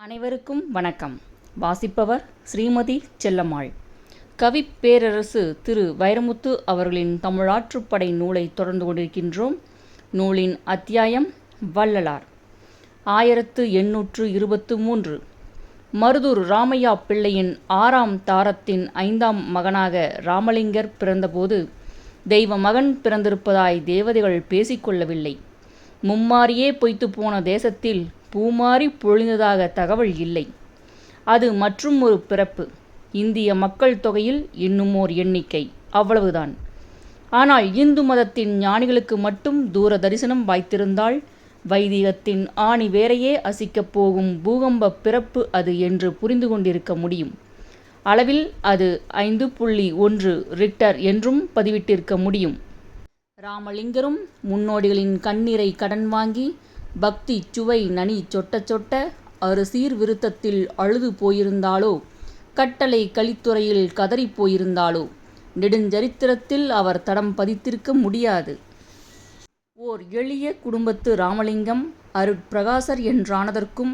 அனைவருக்கும் வணக்கம். வாசிப்பவர் ஸ்ரீமதி செல்லம்மாள். கவி பேரரசு திரு வைரமுத்து அவர்களின் தமிழாற்றுப்படை நூலை தொடர்ந்து கொண்டிருக்கின்றோம். நூலின் அத்தியாயம் வள்ளலார். 1823 மருதூர் ராமையா பிள்ளையின் 6ஆம் தாரத்தின் 5ஆம் மகனாக ராமலிங்கர் பிறந்தபோது தெய்வ மகன் பிறந்திருப்பதாய் தேவதைகள் பேசிக்கொள்ளவில்லை. மும்மாரியே பொய்த்து போன தேசத்தில் பூமாரி பொழிந்ததாக தகவல் இல்லை. அது மற்றும் ஒரு பிறப்பு. இந்திய மக்கள் தொகையில் இன்னுமோர் எண்ணிக்கை, அவ்வளவுதான். ஆனால் இந்து மதத்தின் ஞானிகளுக்கு மட்டும் தூர தரிசனம் வாய்த்திருந்தால் வைதிகத்தின் ஆணி வேறையே அசிக்கப் போகும் பூகம்ப பிறப்பு அது என்று புரிந்து கொண்டிருக்க முடியும். அளவில் அது 5.1 ரிக்டர் என்றும் பதிவிட்டிருக்க முடியும். ராமலிங்கரும் முன்னோடிகளின் கண்ணீரை கடன் வாங்கி பக்தி சுவை நனி சொட்ட சொட்ட அறுசீர் விருத்தத்தில் அழுது போயிருந்தாலோ, கட்டளை கலித்துறையில் கதறி போயிருந்தாலோ நெடுஞ்சரித்திரத்தில் அவர் தடம் பதித்திருக்க முடியாது. ஓர் எளிய குடும்பத்து ராமலிங்கம் அருட்பிரகாசர் என்றானதற்கும்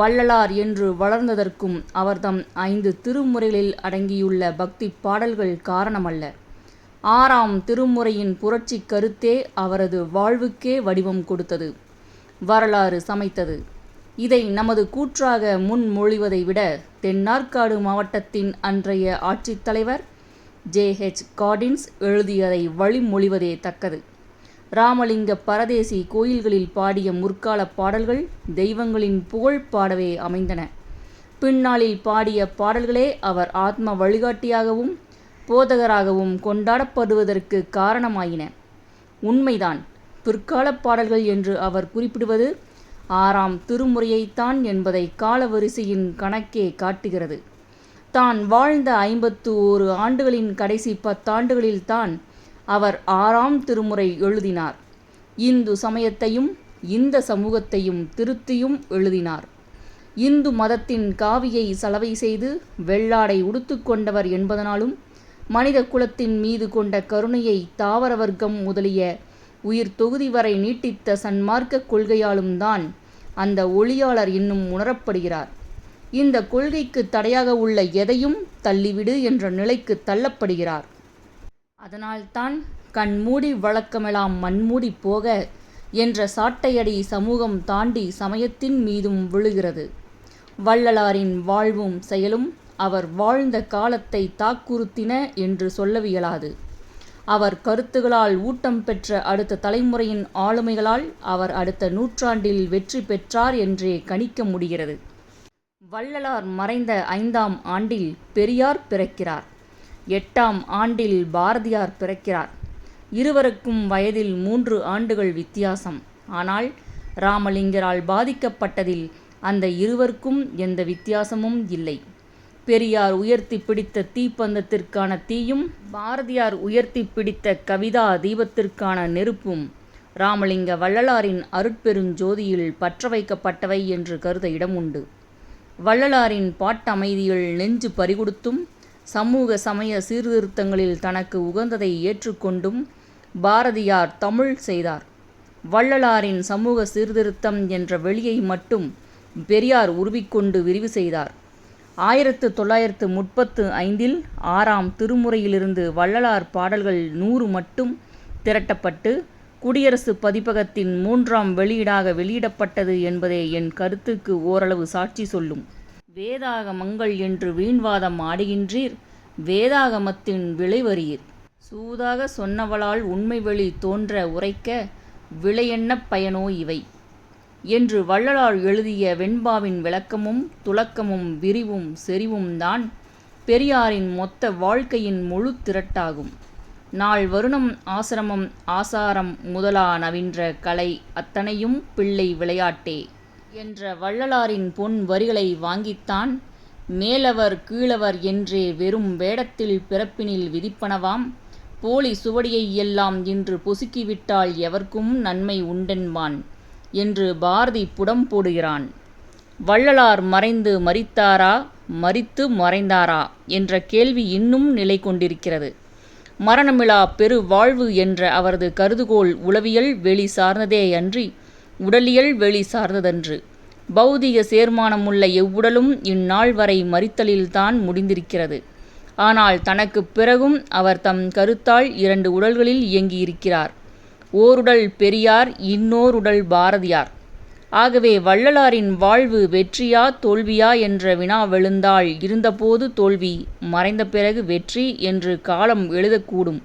வள்ளலார் என்று வளர்ந்ததற்கும் அவர்தம் 5 திருமுறைகளில் அடங்கியுள்ள பக்தி பாடல்கள் காரணமல்ல. 6ஆம் திருமுறையின் புரட்சி கருத்தே அவரது வாழ்வுக்கே வடிவம் கொடுத்தது, வரலாறு சமைத்தது. இதை நமது கூற்றாக முன்மொழிவதை விட தென்னார்காடு மாவட்டத்தின் அன்றைய ஆட்சித்தலைவர் J.H. காடின்ஸ் எழுதியதை வழிமொழிவதே தக்கது. ராமலிங்க பரதேசி கோயில்களில் பாடிய முற்கால பாடல்கள் தெய்வங்களின் புகழ் பாடவே அமைந்தன. பின்னாளில் பாடிய பாடல்களே அவர் ஆத்ம வழிகாட்டியாகவும் போதகராகவும் கொண்டாடப்படுவதற்கு காரணமாயின. உண்மைதான், பிற்கால பாடல்கள் என்று அவர் குறிப்பிடுவது 6ஆம் திருமுறையைத்தான் என்பதை காலவரிசையின் கணக்கே காட்டுகிறது. தான் வாழ்ந்த 51 ஆண்டுகளின் கடைசி 10 ஆண்டுகளில்தான் அவர் 6ஆம் திருமுறை எழுதினார். இந்து சமயத்தையும் இந்த சமூகத்தையும் திருத்தியும் எழுதினார். இந்து மதத்தின் காவியை சலவை செய்து வெள்ளாடை உடுத்து கொண்டவர் என்பதனாலும் மனித குலத்தின் மீது கொண்ட கருணையை தாவர வர்க்கம் முதலிய உயிர் தொகுதி வரை நீட்டித்த சன்மார்க்க கொள்கையாலும் தான் அந்த ஒளியாளர் இன்னும் உணரப்படுகிறார். இந்த கொள்கைக்கு தடையாக உள்ள எதையும் தள்ளிவிடு என்ற நிலைக்கு தள்ளப்படுகிறார். அதனால்தான் கண்மூடி வழக்கமெல்லாம் மண்மூடி போக என்ற சாட்டையடி சமூகம் தாண்டி சமயத்தின் மீதும் விழுகிறது. வள்ளலாரின் வாழ்வும் செயலும் அவர் வாழ்ந்த காலத்தை தாக்குறுத்தின என்று சொல்லவியலாது. அவர் கருத்துகளால் ஊட்டம் பெற்ற அடுத்த தலைமுறையின் ஆளுமைகளால் அவர் அடுத்த நூற்றாண்டில் வெற்றி பெற்றார் என்றே கணிக்க முடிகிறது. வள்ளலார் மறைந்த 5ஆம் ஆண்டில் பெரியார் பிறக்கிறார். 8ஆம் ஆண்டில் பாரதியார் பிறக்கிறார். இருவருக்கும் வயதில் 3 ஆண்டுகள் வித்தியாசம். ஆனால் ராமலிங்கரால் பாதிக்கப்பட்டதில் அந்த இருவருக்கும் எந்த வித்தியாசமும் இல்லை. பெரியார் உயர்த்தி பிடித்த தீப்பந்தத்திற்கான தீயும் பாரதியார் உயர்த்தி பிடித்த கவிதா தீபத்திற்கான நெருப்பும் ராமலிங்க வள்ளலாரின் அருட்பெருஞ்சோதியில் பற்ற வைக்கப்பட்டவை என்று கருத இடம் உண்டு. வள்ளலாரின் பாட்டமைதியில் நெஞ்சு பறிகொடுத்தும் சமூக சமய சீர்திருத்தங்களில் தனக்கு உகந்ததை ஏற்றுக்கொண்டும் பாரதியார் தமிழ் செய்தார். வள்ளலாரின் சமூக சீர்திருத்தம் என்ற வெளியை மட்டும் பெரியார் உருவிக்கொண்டு விரிவு செய்தார். 1935 6ஆம் திருமுறையிலிருந்து வள்ளலார் பாடல்கள் 100 மட்டும் திரட்டப்பட்டு குடியரசு பதிப்பகத்தின் 3ஆம் வெளியீடாக வெளியிடப்பட்டது என்பதே என் கருத்துக்கு ஓரளவு சாட்சி சொல்லும். வேதாகமங்கள் என்று வீண்வாதம் ஆடுகின்றீர், வேதாகமத்தின் விளைவறியீர். சூதாக சொன்னவளால் உண்மை வெளி தோன்ற உரைக்க விளையென்ன பயனோ இவை என்று வள்ளலார் எழுதிய வெண்பாவின் விளக்கமும் துலக்கமும் விரிவும் செறிவும் தான் பெரியாரின் மொத்த வாழ்க்கையின் முழு திரட்டாகும். நாள் வருணம் ஆசிரமம் ஆசாரம் முதலா நவின்ற கலை அத்தனையும் பிள்ளை விளையாட்டே என்ற வள்ளலாரின் பொன் வரிகளை வாங்கித்தான் மேலவர் கீழவர் என்றே வெறும் வேடத்தில் பிறப்பினில் விதிப்பனவாம் போலி சுவடியை எல்லாம் இன்று பொசுக்கிவிட்டால் எவர்க்கும் நன்மை உண்டென்பான் என்று பாரதி புடம் போடுகிறான். வள்ளலார் மறைந்து மரித்தாரா, மரித்து மறைந்தாரா என்ற கேள்வி இன்னும் நிலை கொண்டிருக்கிறது. மரணமிலா பெரு வாழ்வு என்ற அவரது கருதுகோள் உளவியல் வெளி சார்ந்ததேயன்றி உடலியல் வெளி சார்ந்ததன்று. பௌதிக சேர்மானமுள்ள எவ்வுடலும் இந்நாள் வரை மரித்தலில்தான் முடிந்திருக்கிறது. ஆனால் தனக்குப் பிறகும் அவர் தம் கருத்தால் 2 உடல்களில் இயங்கியிருக்கிறார். ஓருடல் பெரியார், இன்னோருடல் பாரதியார். ஆகவே வள்ளலாரின் வாழ்வு வெற்றியா தோல்வியா என்ற வினாவெழுந்தால் இருந்தபோது தோல்வி, மறைந்த பிறகு வெற்றி என்று காலம் எழுதக்கூடும்.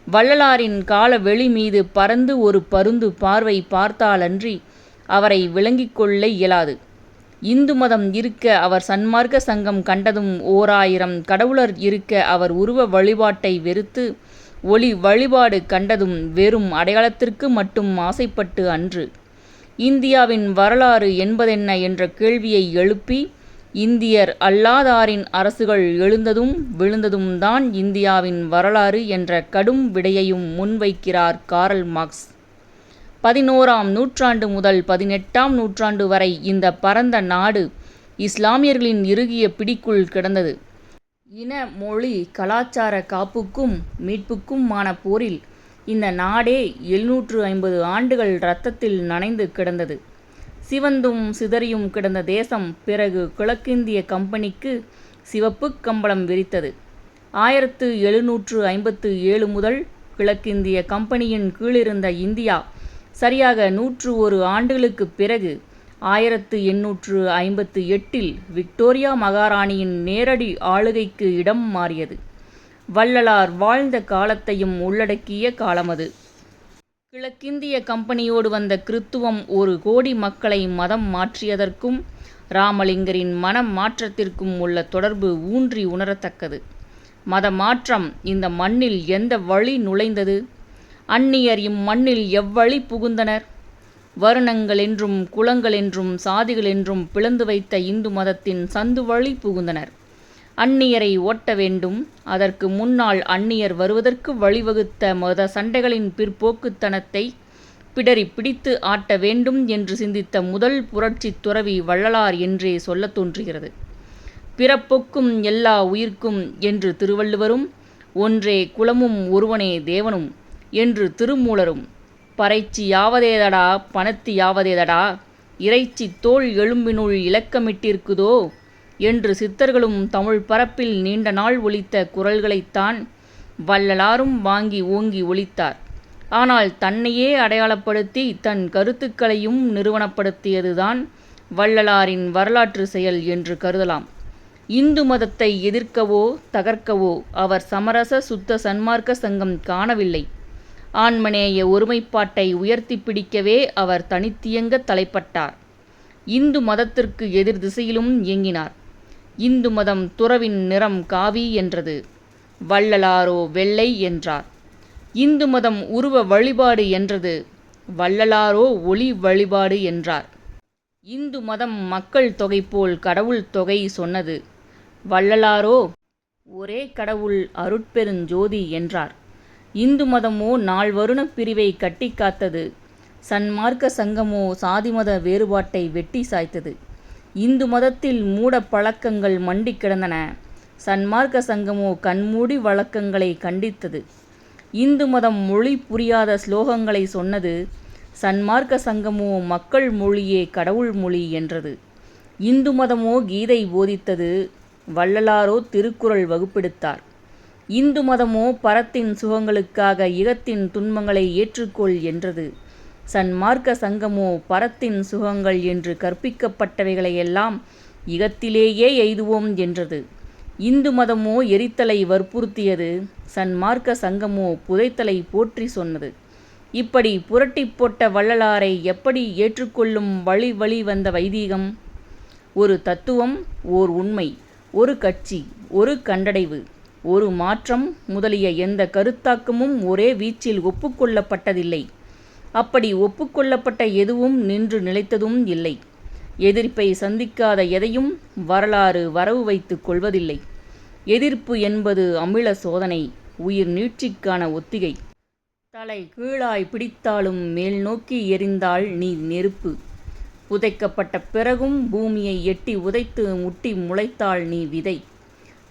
வள்ளலாரின் கால வெளி மீது பறந்து ஒரு பருந்து பார்வை பார்த்தாலன்றி அவரை விளங்கிக் கொள்ள இயலாது. இந்து மதம் இருக்க அவர் சன்மார்க்க சங்கம் கண்டதும் 1000 கடவுளர் இருக்க அவர் உருவ வழிபாட்டை வெறுத்து ஒளி வழிபாடு கண்டதும் வெறும் அடையாளத்திற்கு மட்டும் ஆசைப்பட்டு அன்று. இந்தியாவின் வரலாறு என்பதென்ன என்ற கேள்வியை எழுப்பி இந்தியர் அல்லாதாரின் அரசுகள் எழுந்ததும் விழுந்ததும் தான் இந்தியாவின் வரலாறு என்ற கடும் விடையையும் முன்வைக்கிறார் காரல் மார்க்ஸ். 11ஆம் நூற்றாண்டு முதல் 18ஆம் நூற்றாண்டு வரை இந்த பரந்த நாடு இஸ்லாமியர்களின் இறுகிய பிடிக்குள் கிடந்தது. இன, மொழி, கலாச்சார காப்புக்கும் மீட்புக்குமான போரில் இந்த நாடே 750 ஆண்டுகள் இரத்தத்தில் நனைந்து கிடந்தது. சிவந்தும் சிதறியும் கிடந்த தேசம் பிறகு கிழக்கிந்திய கம்பெனிக்கு சிவப்புக் கம்பளம் விரித்தது. 1757 முதல் கிழக்கிந்திய கம்பெனியின் கீழிருந்த இந்தியா சரியாக 101 ஆண்டுகளுக்குப் பிறகு 1858 விக்டோரியா மகாராணியின் நேரடி ஆளுகைக்கு இடம் மாறியது. வள்ளலார் வாழ்ந்த காலத்தையும் உள்ளடக்கிய காலமது. கிழக்கிந்திய கம்பெனியோடு வந்த கிறித்துவம் 1 கோடி மக்களை மதம் மாற்றியதற்கும் இராமலிங்கரின் மனம் மாற்றத்திற்கும் உள்ள தொடர்பு ஊன்றி உணரத்தக்கது. மத மாற்றம் இந்த மண்ணில் எந்த வழி நுழைந்தது? அந்நியர் இம்மண்ணில் எவ்வழி புகுந்தனர்? வருணங்கள் என்றும் குலங்கள் என்றும் சாதிகள் என்றும் பிளந்து வைத்த இந்து மதத்தின் சந்து வழி புகுந்தனர். அந்நியரை ஓட்ட வேண்டும், அதற்கு முன்னால் அந்நியர் வருவதற்கு வழிவகுத்த மத சண்டைகளின் பிற்போக்குத்தனத்தை பிடரி பிடித்து ஆட்ட வேண்டும் என்று சிந்தித்த முதல் புரட்சித் துறவி வள்ளலார் என்றே சொல்லத் தோன்றுகிறது. பிறப்பொக்கும் எல்லா உயிர்க்கும் என்று திருவள்ளுவரும், ஒன்றே குலமும் ஒருவனே தேவனும் என்று திருமூலரும், பறைச்சி யாவதேதடா பணத்தி யாவதேதடா, இறைச்சி தோல் எலும்பினுள் இலக்கமிட்டிருக்குதோ என்று சித்தர்களும் தமிழ் பரப்பில் நீண்ட நாள் ஒலித்த குரல்களைத்தான் வள்ளலாரும் வாங்கி ஓங்கி ஒலித்தார். ஆனால் தன்னையே அடையாளப்படுத்தி தன் கருத்துக்களையும் நிறுவனப்படுத்தியதுதான் வள்ளலாரின் வரலாற்று செயல் என்று கருதலாம். இந்து மதத்தை எதிர்க்கவோ தகர்க்கவோ அவர் சமரச சுத்த சன்மார்க்க சங்கம் காணவில்லை. ஆன்மநேய ஒருமைப்பாட்டை உயர்த்தி பிடிக்கவே அவர் தனித்தியங்க தலைப்பட்டார். இந்து மதத்திற்கு எதிர் திசையிலும் இயங்கினார். இந்து மதம் துறவின் நிறம் காவி என்றது, வள்ளலாரோ வெள்ளை என்றார். இந்து மதம் உருவ வழிபாடு என்றது, வள்ளலாரோ ஒளி வழிபாடு என்றார். இந்து மதம் மக்கள் தொகை போல் கடவுள் தொகை சொன்னது, வள்ளலாரோ ஒரே கடவுள் அருட்பெருஞ்சோதி என்றார். இந்து மதமோ நால்வருணப் பிரிவை கட்டி காத்தது, சன்மார்க்க சங்கமோ சாதிமத வேறுபாட்டை வெட்டி சாய்த்தது. இந்து மதத்தில் மூட பழக்கங்கள் மண்டி கிடந்தன, சன்மார்க்க சங்கமோ கண்மூடி வழக்கங்களை கண்டித்தது. இந்து மதம் மொழி புரியாத ஸ்லோகங்களை சொன்னது, சன்மார்க்க சங்கமோ மக்கள் மொழியே கடவுள் மொழி என்றது. இந்து மதமோ கீதை போதித்தது, வள்ளலாரோ திருக்குறள் வகுப்பெடுத்தார். இந்து மதமோ பரத்தின் சுகங்களுக்காக இகத்தின் துன்பங்களை ஏற்றுக்கொள் என்றது. சன்மார்க்க சங்கமோ பரத்தின் சுகங்கள் என்று கற்பிக்கப்பட்டவைகளையெல்லாம் இகத்திலேயே எய்துவோம் என்றது. இந்து மதமோ எரித்தலை வற்புறுத்தியது, சன்மார்க்க சங்கமோ புதைத்தலை போற்றி சொன்னது. இப்படி புரட்டி போட்ட வள்ளலாரை எப்படி ஏற்றுக்கொள்ளும் வழி வழி வந்த வைதீகம்? ஒரு தத்துவம், ஓர் உண்மை, ஒரு கட்சி, ஒரு கண்டடைவு, ஒரு மாற்றம் முதலிய எந்த கருத்தாக்கமும் ஒரே வீச்சில் ஒப்புக்கொள்ளப்பட்டதில்லை. அப்படி ஒப்புக்கொள்ளப்பட்ட எதுவும் நின்று நிலைத்ததும் இல்லை. எதிர்ப்பை சந்திக்காத எதையும் வரலாறு வரவு வைத்துக் கொள்வதில்லை. எதிர்ப்பு என்பது அமில சோதனை, உயிர் நீட்சிக்கான ஒத்திகை. தலை கீழாய் பிடித்தாலும் மேல் நோக்கி எரிந்தால் நீ நெருப்பு. புதைக்கப்பட்ட பிறகும் பூமியை எட்டி உதைத்து முட்டி முளைத்தால் நீ விதை.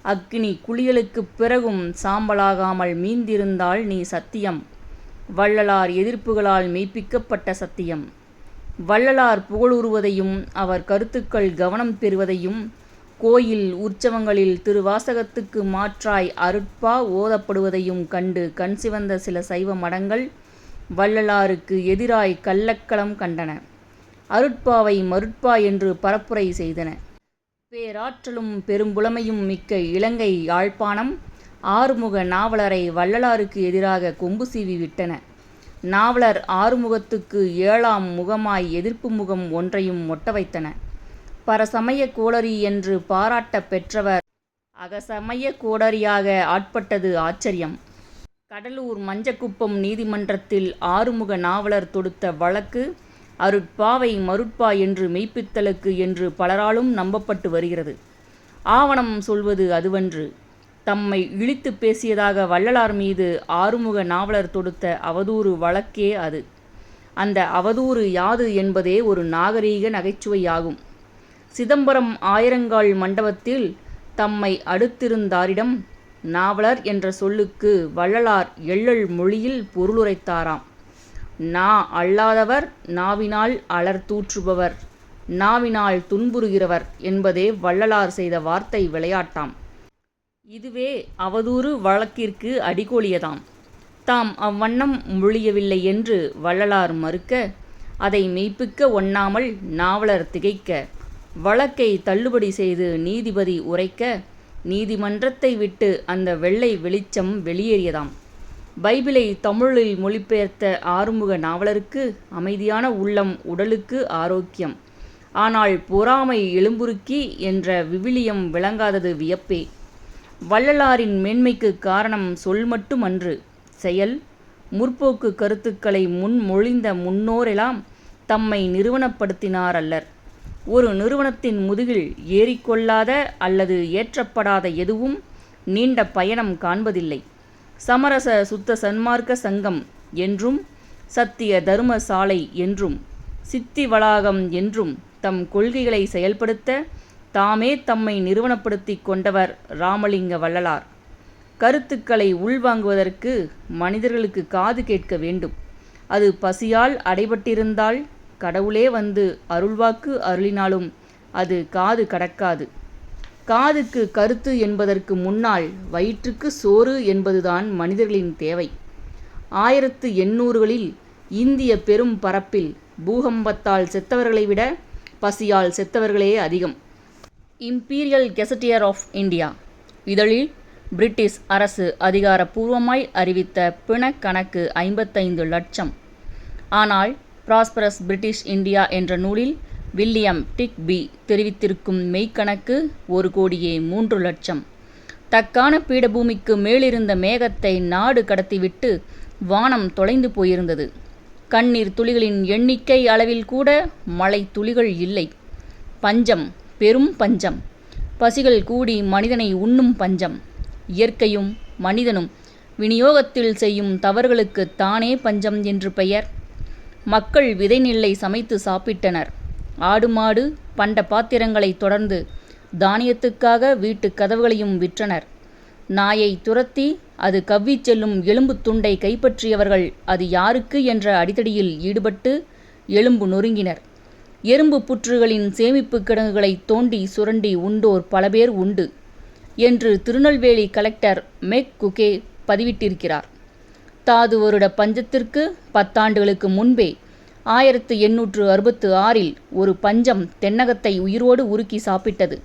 அக்கினி குளியலுக்குப் பிறகும் சாம்பலாகாமல் மீந்திருந்தால் நீ சத்தியம். வள்ளலார் எதிர்ப்புகளால் மெய்ப்பிக்கப்பட்ட சத்தியம். வள்ளலார் புகழுறுவதையும் அவர் கருத்துக்கள் கவனம் பெறுவதையும் கோயில் உற்சவங்களில் திருவாசகத்துக்கு மாற்றாய் அருட்பா ஓதப்படுவதையும் கண்டு கண் சிவந்த சில சைவ மடங்கள் வள்ளலாருக்கு எதிராய் கள்ளக்களம் கண்டன. அருட்பாவை மருட்பா என்று பரப்புரை செய்தன. பேராற்றலும் பெரும்புலமையும் மிக்க இலங்கை யாழ்ப்பாணம் ஆறுமுக நாவலரை வள்ளலாருக்கு எதிராக கொம்பு சீவி விட்டன. நாவலர் ஆறுமுகத்துக்கு 7ஆம் முகமாய் எதிர்ப்பு முகம் ஒன்றையும் ஒட்ட வைத்தன. பரசமய கோடரி என்று பாராட்ட பெற்றவர் அகசமய கோடரியாக ஆட்பட்டது ஆச்சரியம். கடலூர் மஞ்சக்குப்பம் நீதிமன்றத்தில் ஆறுமுக நாவலர் தொடுத்த வழக்கு அருட்பாவை மருட்பா என்று மெய்ப்பித்தலுக்கு என்று பலராலும் நம்பப்பட்டு வருகிறது. ஆவணம் சொல்வது அதுவன்று. தம்மை இழித்து பேசியதாக வள்ளலார் மீது ஆறுமுக நாவலர் தொடுத்த அவதூறு வழக்கே அது. அந்த அவதூறு யாது என்பதே ஒரு நாகரீக நகைச்சுவையாகும். சிதம்பரம் ஆயிரங்கால் மண்டபத்தில் தம்மை அடுத்திருந்தாரிடம் நாவலர் என்ற சொல்லுக்கு வள்ளலார் எள்ளல் மொழியில் பொருளுரைத்தாராம். நா அல்லாதவர், நாவினால் அலர் தூற்றுபவர், நாவினால் துன்புறுகிறவர் என்பதே வள்ளலார் செய்த வார்த்தை விளையாட்டாம். இதுவே அவதூறு வழக்கிற்கு அடிகோலியதாம். தாம் அவ்வண்ணம் மொழியவில்லை என்று வள்ளலார் மறுக்க, அதை மெய்ப்பிக்க ஒண்ணாமல் நாவலர் திகைக்க, வழக்கை தள்ளுபடி செய்து நீதிபதி உரைக்க, நீதிமன்றத்தை விட்டு அந்த வெள்ளை வெளிச்சம் வெளியேறியதாம். பைபிளை தமிழில் மொழிபெயர்த்த ஆறுமுக நாவலருக்கு அமைதியான உள்ளம் உடலுக்கு ஆரோக்கியம். ஆனால் பொறாமை எலும்புருக்கி என்ற விவிலியம் விளங்காதது வியப்பே. வள்ளலாரின் மேன்மைக்கு காரணம் சொல் மட்டுமன்று, செயல். முற்போக்கு கருத்துக்களை முன்மொழிந்த முன்னோரெல்லாம் தம்மை நிறுவனப்படுத்தினார் அல்லர். ஒரு நிறுவனத்தின் முதுகில் ஏறிக்கொள்ளாத அல்லது ஏற்றப்படாத எதுவும் நீண்ட பயணம் காண்பதில்லை. சமரச சுத்த சன்மார்க்க சங்கம் என்றும், சத்திய தர்ம சாலை என்றும், சித்தி வளாகம் என்றும் தம் கொள்கைகளை செயல்படுத்த தாமே தம்மை நிறுவனப்படுத்தி கொண்டவர் ராமலிங்க வள்ளலார். கருத்துக்களை உள்வாங்குவதற்கு மனிதர்களுக்கு காது கேட்க வேண்டும். அது பசியால் அடைபட்டிருந்தால் கடவுளே வந்து அருள்வாக்கு அருளினாலும் அது காது கடக்காது. காதுக்கு கருத்து என்பதற்கு முன்னால் வயிற்றுக்கு சோறு என்பதுதான் மனிதர்களின் தேவை. 1800களில் இந்திய பெரும் பரப்பில் பூகம்பத்தால் செத்தவர்களை விட பசியால் செத்தவர்களே அதிகம். இம்பீரியல் கெசட்டியர் ஆஃப் இந்தியா இதழில் பிரிட்டிஷ் அரசு அதிகாரப்பூர்வமாய் அறிவித்த பிணக்கணக்கு 55 லட்சம். ஆனால் பிராஸ்பரஸ் பிரிட்டிஷ் இந்தியா என்ற நூலில் வில்லியம் டிக்பி தெரிவித்திருக்கும் மெய்க்கணக்கு 1,03 லட்சம். தக்கான பீடபூமிக்கு மேலிருந்த மேகத்தை நாடு கடத்திவிட்டு வானம் தொலைந்து போயிருந்தது. கண்ணீர் துளிகளின் எண்ணிக்கை அளவில் கூட மழை துளிகள் இல்லை. பஞ்சம், பெரும் பஞ்சம். பசிகள் கூடி மனிதனை உண்ணும் பஞ்சம். இயற்கையும் மனிதனும் விநியோகத்தில் செய்யும் தவறுகளுக்கு தானே பஞ்சம் என்று பெயர். மக்கள் விதை நெல்லை சமைத்து சாப்பிட்டனர். ஆடு மாடு பண்ட பாத்திரங்களை தொடர்ந்து தானியத்துக்காக வீட்டு கதவுகளையும் விற்றனர். நாயை துரத்தி அது கவ்விச் செல்லும் எலும்பு துண்டை கைப்பற்றியவர்கள் அது யாருக்கு என்ற அடிதடியில் ஈடுபட்டு எலும்பு நொறுங்கினர். எறும்பு புற்றுகளின் சேமிப்பு கிடங்குகளை தோண்டி சுரண்டி உண்டோர் பல பேர் உண்டு என்று திருநெல்வேலி கலெக்டர் மெக் குகே பதிவிட்டிருக்கிறார். தாது வருட பஞ்சத்திற்கு 10 ஆண்டுகளுக்கு முன்பே 1866 ஒரு பஞ்சம் தென்னகத்தை உயிரோடு உருக்கி சாப்பிட்டது.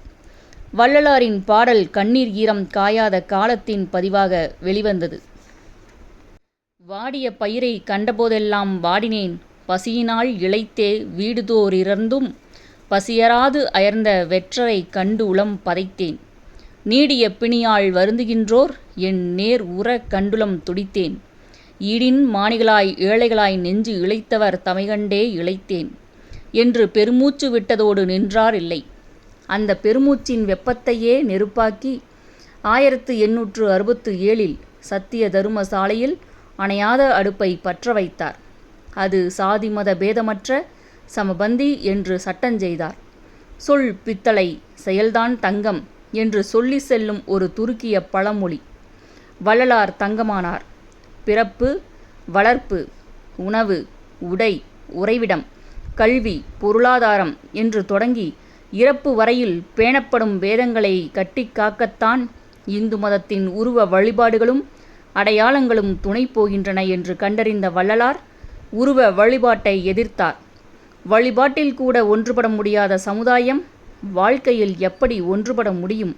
வள்ளலாரின் பாடல் கண்ணீர் ஈரம் காயாத காலத்தின் பதிவாக வெளிவந்தது. வாடிய பயிரை கண்டபோதெல்லாம் வாடினேன், பசியினால் இளைத்தே வீடுதோறிறந்தும் பசியராது அயர்ந்த வெற்றரை கண்டு உளம் பதைத்தேன். நீடிய பிணியால் வருந்துகின்றோர் என் நேர் உற கண்டுளம் துடித்தேன். ஈடின் மாணிகளாய் ஏழைகளாய் நெஞ்சு இளைத்தவர் தமைகண்டே இளைத்தேன் என்று பெருமூச்சு விட்டதோடு நின்றார் இல்லை. அந்த பெருமூச்சின் வெப்பத்தையே நெருப்பாக்கி 1867 சத்திய தரும சாலையில் அணையாத அடுப்பை பற்ற வைத்தார். அது சாதி மத பேதமற்ற சமபந்தி என்று சட்டஞ்செய்தார். சொல் பித்தளை, செயல்தான் தங்கம் என்று சொல்லி செல்லும் ஒரு துருக்கிய பழமொழி. வள்ளலார் தங்கமானார். பிறப்பு, வளர்ப்பு, உணவு, உடை, உறைவிடம் கல்வி, பொருளாதாரம் என்று தொடங்கி இறப்பு வரையில் பேணப்படும் வேதங்களை கட்டிக் காக்கத்தான் இந்து மதத்தின் உருவ வழிபாடுகளும் அடையாளங்களும் துணை போகின்றன என்று கண்டறிந்த வள்ளலார் உருவ வழிபாட்டை எதிர்த்தார். வழிபாட்டில் கூட ஒன்றுபட முடியாத சமுதாயம் வாழ்க்கையில் எப்படி ஒன்றுபட முடியும்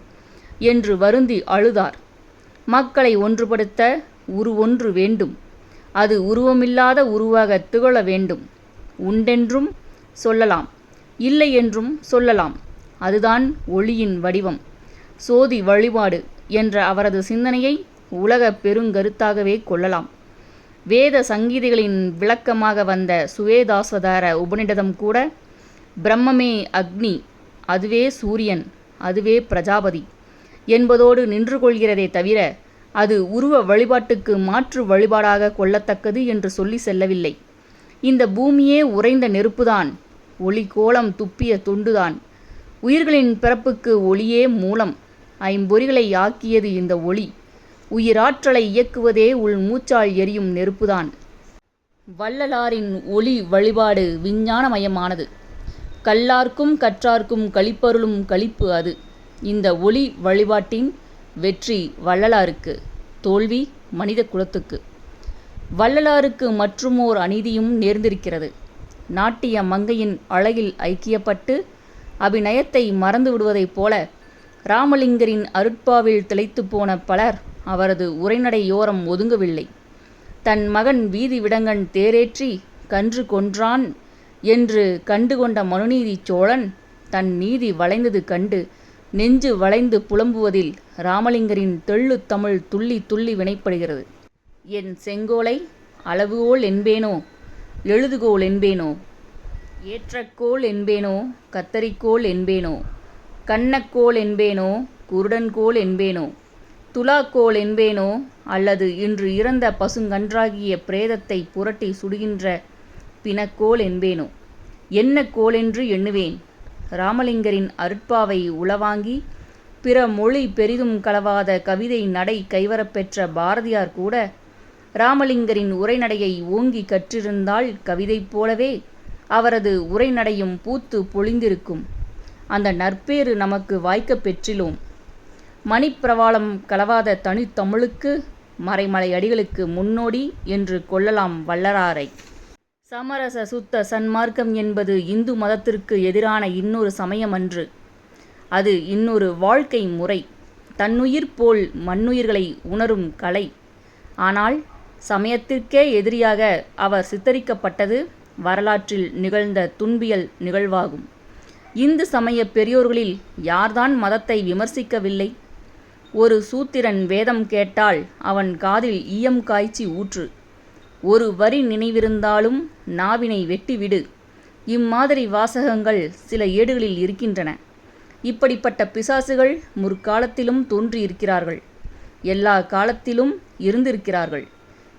என்று வருந்தி அழுதார். மக்களை ஒன்றுபடுத்த உருவொன்று வேண்டும். அது உருவமில்லாத உருவாக திகழ வேண்டும். உண்டென்றும் சொல்லலாம், இல்லை என்றும் சொல்லலாம். அதுதான் ஒளியின் வடிவம். சோதி வழிபாடு என்ற அவரது சிந்தனையை உலக பெருங்கருத்தாகவே கொள்ளலாம். வேத சங்கீதைகளின் விளக்கமாக வந்த சுவேதாஸ்வதார உபநிடதம் கூட பிரம்மமே அக்னி, அதுவே சூரியன், அதுவே பிரஜாபதி என்பதோடு நின்று கொள்கிறதே தவிர அது உருவ வழிபாட்டுக்கு மாற்று வழிபாடாக கொள்ளத்தக்கது என்று சொல்லி செல்லவில்லை. இந்த பூமியே உறைந்த நெருப்புதான், ஒளி கோலம் துப்பிய தொண்டுதான். உயிர்களின் பிறப்புக்கு ஒளியே மூலம். ஐம்பொறிகளை ஆக்கியது இந்த ஒளி. உயிராற்றலை இயக்குவதே உள் மூச்சால் எரியும் நெருப்புதான். வள்ளலாரின் ஒளி வழிபாடு விஞ்ஞானமயமானது. கல்லார்க்கும் கற்றார்க்கும் களிப்பருளும் களிப்பு அது. இந்த ஒளி வழிபாட்டின் வெற்றி வள்ளலாருக்கு, தோல்வி மனித குலத்துக்கு. வள்ளலாருக்கு மற்றுமோர் அநீதியும் நேர்ந்திருக்கிறது. நாட்டிய மங்கையின் அழகில் ஐக்கியப்பட்டு அபிநயத்தை மறந்து விடுவதைப் போல ராமலிங்கரின் அருட்பாவில் திளைத்து போன பலர் அவரது உரைநடையோரம் ஒதுங்கவில்லை. தன் மகன் வீதி விடங்கன் தேரேற்றி கன்று கொன்றான் என்று கண்டுகொண்ட மனுநீதி சோழன் தன் நீதி வளைந்தது கண்டு நெஞ்சு வளைந்து புலம்புவதில் ராமலிங்கரின் தெள்ளு தமிழ் துள்ளி துள்ளி வினைப்படுகிறது. என் செங்கோலை அளவுகோல் என்பேனோ, எழுதுகோல் என்பேனோ, ஏற்றக்கோல் என்பேனோ, கத்தரிக்கோல் என்பேனோ, கண்ணக்கோல் என்பேனோ, குருடன்கோல் என்பேனோ, துலாக்கோல் என்பேனோ, அல்லது இன்று இறந்த பசுங்கன்றாகிய பிரேதத்தை புரட்டி சுடுகின்ற பிணக்கோல் என்பேனோ, என்ன கோலென்று எண்ணுவேன். ராமலிங்கரின் அருட்பாவை உளவாங்கி பிற மொழி பெரிதும் கலவாத கவிதை நடை கைவரப்பெற்ற பாரதியார் கூட ராமலிங்கரின் உரைநடையை ஓங்கி கற்றிருந்தால் கவிதை போலவே அவரது உரைநடையும் பூத்து பொழிந்திருக்கும். அந்த நற்பேறு நமக்கு வாய்க்கப் பெற்றிலோம். மணிப்பிரவாளம் கலவாத தனித்தமிழுக்கு மறைமலை அடிகளுக்கு முன்னோடி என்று கொள்ளலாம் வள்ளலாரை. சமரச சுத்த சன்மார்க்கம் என்பது இந்து மதத்திற்கு எதிரான இன்னொரு சமயம் அன்று. அது இன்னொரு வாழ்க்கை முறை. தன்னுயிர் போல் மண்ணுயிர்களை உணரும் கலை. ஆனால் சமயத்திற்கே எதிரியாக அவர் சித்தரிக்கப்பட்டது வரலாற்றில் நிகழ்ந்த துன்பியல் நிகழ்வாகும். இந்து சமய பெரியோர்களில் யார்தான் மதத்தை விமர்சிக்கவில்லை? ஒரு சூத்திரன் வேதம் கேட்டால் அவன் காதில் ஈயம் காய்ச்சி ஊற்று. ஒரு வரி நினைவிருந்தாலும் நாவினை வெட்டிவிடு. இம்மாதிரி வாசகங்கள் சில ஏடுகளில் இருக்கின்றன. இப்படிப்பட்ட பிசாசுகள் முற்காலத்திலும் தோன்றியிருக்கிறார்கள். எல்லா காலத்திலும் இருந்திருக்கிறார்கள்.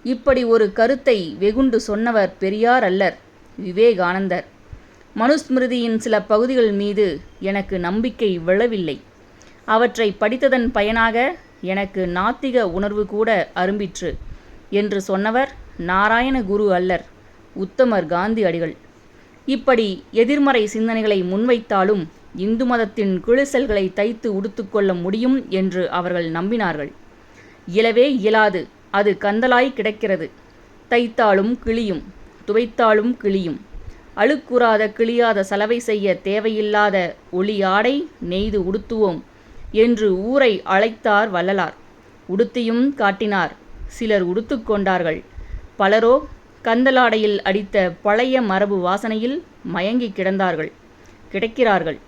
இப்படி ஒரு கருத்தை வெகுண்டு சொன்னவர் பெரியார் அல்லர், விவேகானந்தர். மனுஸ்மிருதியின் சில பகுதிகள் மீது எனக்கு நம்பிக்கை விழவில்லை. அவற்றை படித்ததன் பயனாக எனக்கு நாத்திக உணர்வு கூட அரும்பிற்று என்று சொன்னவர் நாராயண குரு அல்லர், உத்தமர் காந்தி அடிகள். இப்படி எதிர்மறை சிந்தனைகளை முன்வைத்தாலும் இந்து மதத்தின் கிழிசல்களை தைத்து உடுத்துக்கொள்ள முடியும் என்று அவர்கள் நம்பினார்கள். இயலவே இயலாது, அது கந்தலாய் கிடக்கிறது. தைத்தாலும் கிழியும், துவைத்தாலும் கிழியும். அழுக்குறாத கிழியாத சலவை செய்ய தேவையில்லாத ஒளி ஆடை நெய்து உடுத்துவோம் என்று ஊரை அழைத்தார் வள்ளலார். உடுத்தியும் காட்டினார். சிலர் உடுத்து கொண்டார்கள். பலரோ கந்தலாடையில் அடித்த பழைய மரபு வாசனையில் மயங்கி கிடக்கிறார்கள்.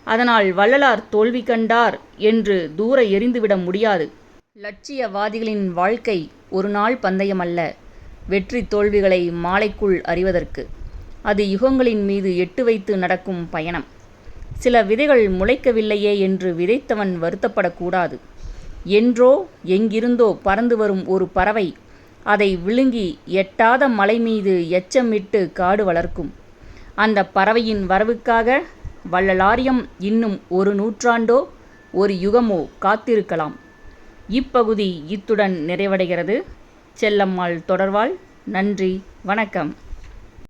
அதனால் வள்ளலார் தோல்வி கண்டார் என்று தூர எறிந்துவிட முடியாது. லட்சியவாதிகளின் வாழ்க்கை ஒரு நாள் பந்தயமல்ல, வெற்றி தோல்விகளை மாலைக்குள் அறிவதற்கு. அது யுகங்களின் மீது எட்டு வைத்து நடக்கும் பயணம். சில விதைகள் முளைக்கவில்லையே என்று விதைத்தவன் வருத்தப்படக்கூடாது. என்றோ எங்கிருந்தோ பறந்து வரும் ஒரு பறவை அதை விழுங்கி எட்டாத மலை மீது எச்சமிட்டு காடு வளர்க்கும். அந்த பறவையின் வரவுக்காக வள்ளலாரியம் இன்னும் ஒரு நூற்றாண்டோ ஒரு யுகமோ காத்திருக்கலாம். இப்பகுதி இத்துடன் நிறைவடைகிறது. செல்லம்மாள் தொடர்வாள். நன்றி, வணக்கம்.